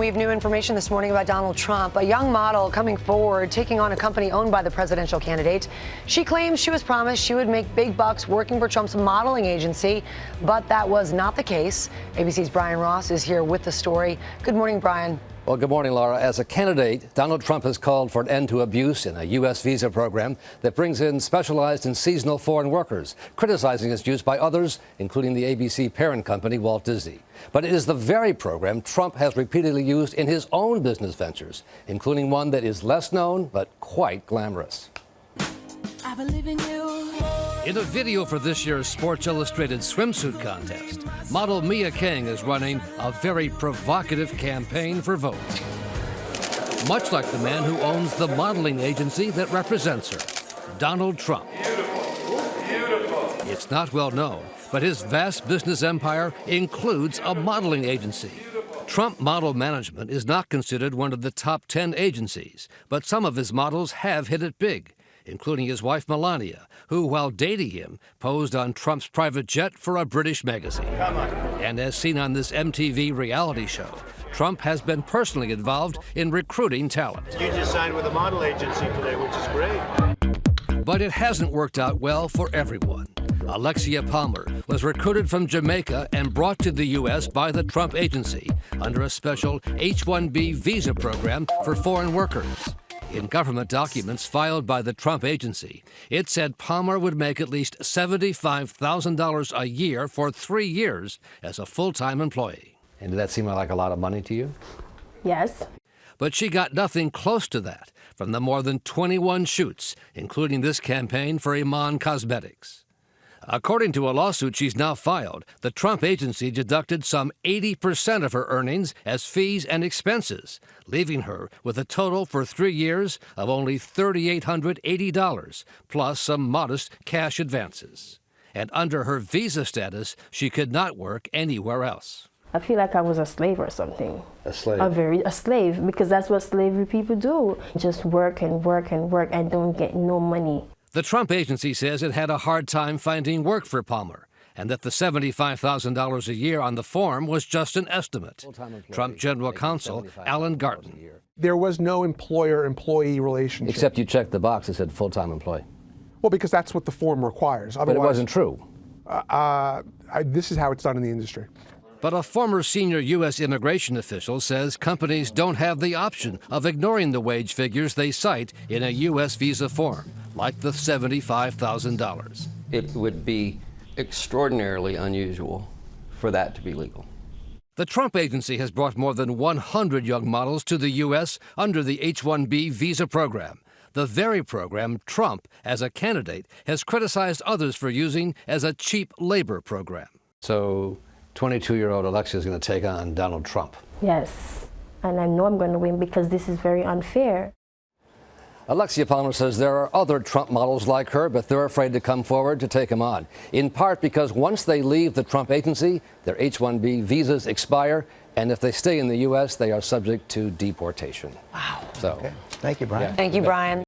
we have new information this morning about Donald Trump, a young model coming forward, taking on a company owned by the presidential candidate. She claims she was promised she would make big bucks working for Trump's modeling agency, but that was not the case. ABC's Brian Ross is here with the story. Good morning, Brian. Well, good morning, Laura. As a candidate, Donald Trump has called for an end to abuse in a U.S. visa program that brings in specialized and seasonal foreign workers, criticizing its use by others, including the ABC parent company, Walt Disney. But it is the very program Trump has repeatedly used in his own business ventures, including one that is less known but quite glamorous. I believe in you. In a video for this year's Sports Illustrated swimsuit contest, model Mia King is running a very provocative campaign for votes. Much like the man who owns the modeling agency that represents her, Donald Trump. Beautiful. It's not well known, but his vast business empire includes a modeling agency. Trump Model Management is not considered one of the top 10 agencies, but some of his models have hit it big, including his wife Melania, who, while dating him, posed on Trump's private jet for a British magazine. Come on. And as seen on this MTV reality show, Trump has been personally involved in recruiting talent. You just signed with a model agency today, which is great. But it hasn't worked out well for everyone. Alexia Palmer was recruited from Jamaica and brought to the U.S. by the Trump agency under a special H-1B visa program for foreign workers. In government documents filed by the Trump agency, it said Palmer would make at least $75,000 a year for 3 years as a full-time employee. And did that seem like a lot of money to you? Yes. But she got nothing close to that from the more than 21 shoots, including this campaign for Iman Cosmetics. According to a lawsuit she's now filed, the Trump agency deducted some 80% of her earnings as fees and expenses, leaving her with a total for 3 years of only $3,880, plus some modest cash advances. And under her visa status, she could not work anywhere else. I feel like I was a slave or something. A slave? A slave, because that's what slavery people do. Just work and work and work and don't get no money. The Trump agency says it had a hard time finding work for Palmer, and that the $75,000 a year on the form was just an estimate. Trump General Counsel Alan Garten. There was no employer-employee relationship. Except you checked the box that said full-time employee. Well, because that's what the form requires. But it wasn't true. This is how it's done in the industry. But a former senior U.S. immigration official says companies don't have the option of ignoring the wage figures they cite in a U.S. visa form, like the $75,000. It would be extraordinarily unusual for that to be legal. The Trump agency has brought more than 100 young models to the U.S. under the H-1B visa program, the very program Trump, as a candidate, has criticized others for using as a cheap labor program. So 22-year-old Alexia is going to take on Donald Trump. Yes, and I know I'm going to win because this is very unfair. Alexia Palmer says there are other Trump models like her, but they're afraid to come forward to take him on, in part because once they leave the Trump agency, their H-1B visas expire, and if they stay in the U.S., they are subject to deportation. Wow. So, okay. Thank you, Brian. Thank you, Brian.